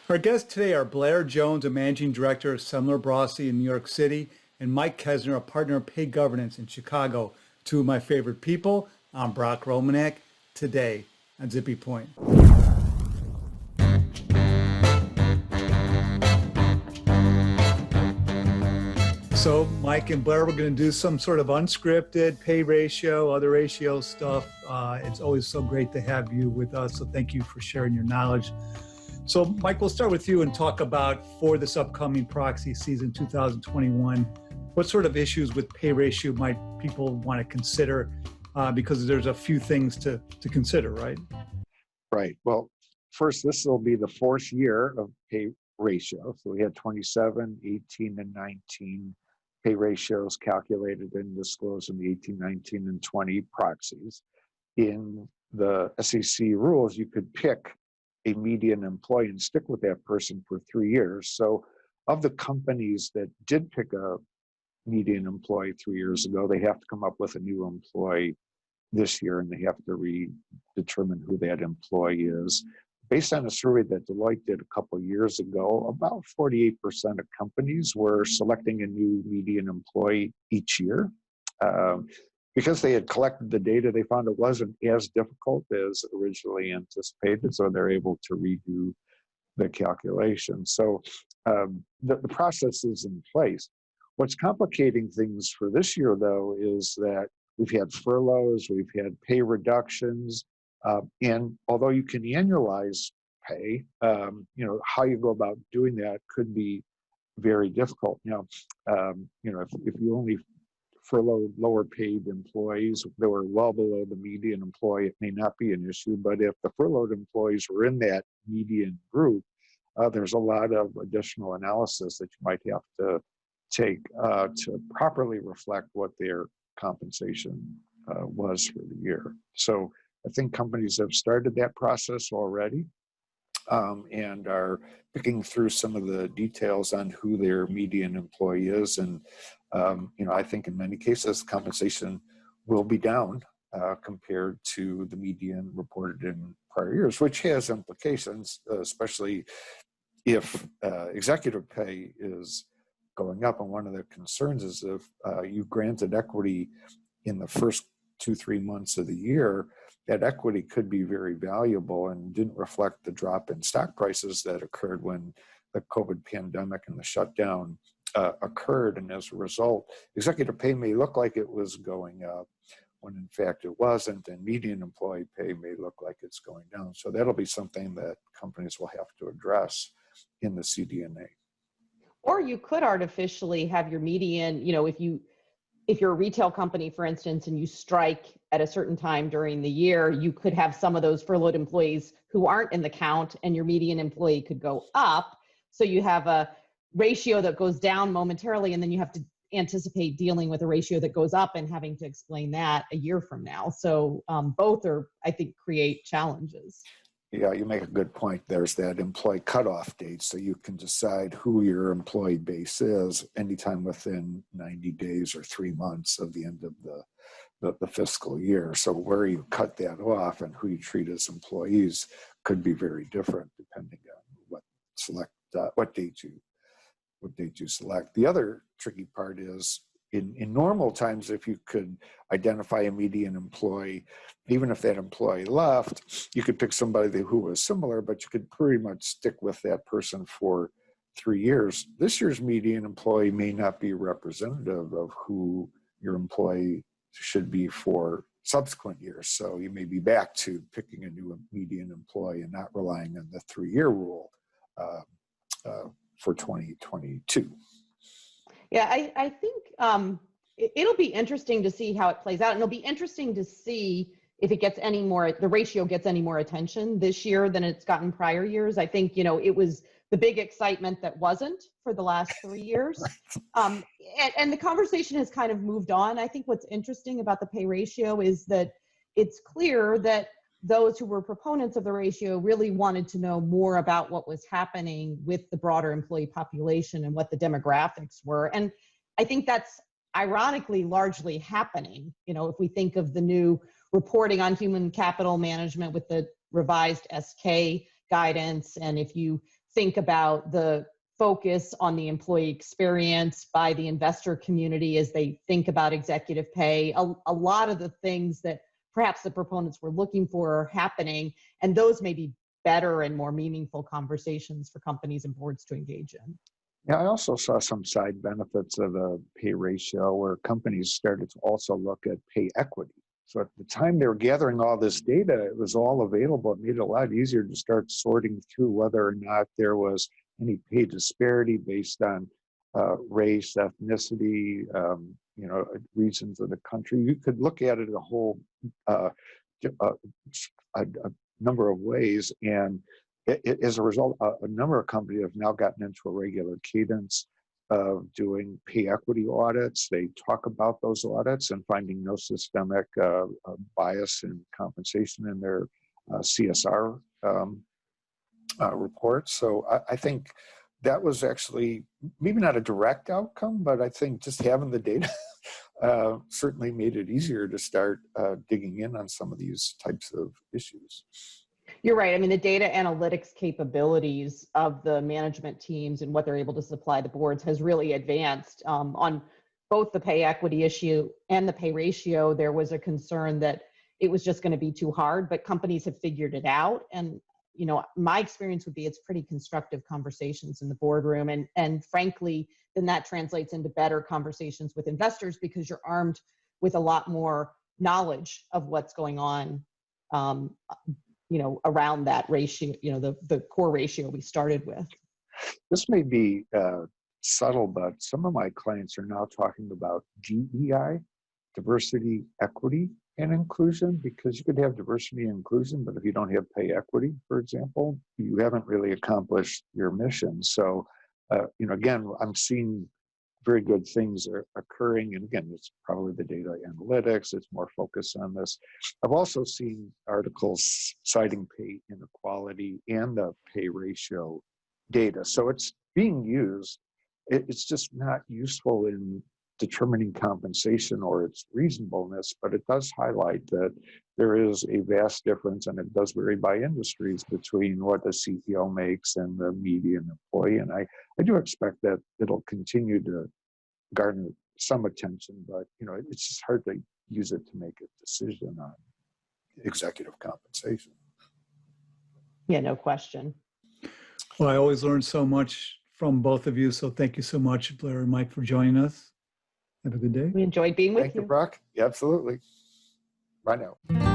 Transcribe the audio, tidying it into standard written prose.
Our guests today are Blair Jones, a managing director of Semler Brossy in New York City, and Mike Kesner, a partner of Pay Governance in Chicago. Two of my favorite people. I'm Brock Romanek, today on Zippy Point. So Mike and Blair, we're going to do some sort of unscripted pay ratio, other ratio stuff. It's always so great to have you with us. So thank you for sharing your knowledge. So Mike, we'll start with you and talk about for this upcoming proxy season 2021, what sort of issues with pay ratio might people want to consider? Because there's a few things to consider, right? Right. Well, first, this will be the fourth year of pay ratio. So we had 27, 18, and 19 pay ratios calculated and disclosed in the 18, 19, and 20 proxies. In the SEC rules, you could pick a median employee and stick with that person for 3 years. So of the companies that did pick a median employee 3 years ago, they have to come up with a new employee this year, and they have to redetermine who that employee is. Based on a survey that Deloitte did a couple of years ago, about 48% of companies were selecting a new median employee each year. Because they had collected the data, they found it wasn't as difficult as originally anticipated, so they're able to redo the calculation. So the process is in place. What's complicating things for this year, though, is that we've had furloughs, we've had pay reductions, and although you can annualize pay, how you go about doing that could be very difficult. Now, if you only furlough lower paid employees that were well below the median employee, it may not be an issue. But if the furloughed employees were in that median group, there's a lot of additional analysis that you might have to take to properly reflect what their compensation was for the year. So I think companies have started that process already and are picking through some of the details on who their median employee is. And, I think in many cases, compensation will be down compared to the median reported in prior years, which has implications, especially if executive pay is going up. And one of the concerns is if you granted equity in the first 2-3 months of the year, that equity could be very valuable and didn't reflect the drop in stock prices that occurred when the COVID pandemic and the shutdown occurred. And as a result, executive pay may look like it was going up when in fact it wasn't, and median employee pay may look like it's going down. So that'll be something that companies will have to address in the CDNA. Or you could artificially have your median, if you're a retail company, for instance, and you strike at a certain time during the year, you could have some of those furloughed employees who aren't in the count, and your median employee could go up. So you have a ratio that goes down momentarily, and then you have to anticipate dealing with a ratio that goes up and having to explain that a year from now. So both I think, create challenges. Yeah, you make a good point. There's that employee cutoff date, so you can decide who your employee base is anytime within 90 days or 3 months of the end of the fiscal year. So where you cut that off and who you treat as employees could be very different depending on what date you select. The other tricky part is in normal times, if you could identify a median employee, even if that employee left, you could pick somebody who was similar, but you could pretty much stick with that person for 3 years. This year's median employee may not be representative of who your employee should be for subsequent years. So you may be back to picking a new median employee and not relying on the 3-year rule for 2022. Yeah, I think it'll be interesting to see how it plays out. And it'll be interesting to see if it gets the ratio gets any more attention this year than it's gotten prior years. I think, it was the big excitement that wasn't for the last 3 years. And the conversation has kind of moved on. I think what's interesting about the pay ratio is that it's clear that those who were proponents of the ratio really wanted to know more about what was happening with the broader employee population and what the demographics were. And I think that's ironically largely happening. If we think of the new reporting on human capital management with the revised SK guidance, and if you think about the focus on the employee experience by the investor community as they think about executive pay. A lot of the things that perhaps the proponents were looking for are happening, and those may be better and more meaningful conversations for companies and boards to engage in. Yeah, I also saw some side benefits of the pay ratio where companies started to also look at pay equity. So at the time they were gathering all this data, it was all available. It made it a lot easier to start sorting through whether or not there was any pay disparity based on race, ethnicity, regions of the country. You could look at it a number of ways, and as a result, a number of companies have now gotten into a regular cadence of doing pay equity audits. They talk about those audits and finding no systemic bias in compensation in their CSR reports. So I think that was actually maybe not a direct outcome, but I think just having the data certainly made it easier to start digging in on some of these types of issues. You're right. I mean, the data analytics capabilities of the management teams and what they're able to supply the boards has really advanced. On both the pay equity issue and the pay ratio, there was a concern that it was just going to be too hard, but companies have figured it out. And, my experience would be it's pretty constructive conversations in the boardroom. And frankly, then that translates into better conversations with investors because you're armed with a lot more knowledge of what's going on around that ratio, the core ratio we started with. This may be subtle, but some of my clients are now talking about DEI, diversity, equity, and inclusion, because you could have diversity and inclusion, but if you don't have pay equity, for example, you haven't really accomplished your mission. So, again, I'm seeing very good things are occurring. And again, it's probably the data analytics, it's more focused on this. I've also seen articles citing pay inequality and the pay ratio data. So it's being used. It's just not useful in determining compensation or its reasonableness, but it does highlight that there is a vast difference, and it does vary by industries, between what the CEO makes and the median employee. And I do expect that it'll continue to garner some attention, but it's just hard to use it to make a decision on executive compensation. Yeah, no question. Well, I always learn so much from both of you, so thank you so much, Blair and Mike, for joining us. Have a good day. We enjoyed being with you. Thank you, Brock. Yeah, absolutely. Bye now.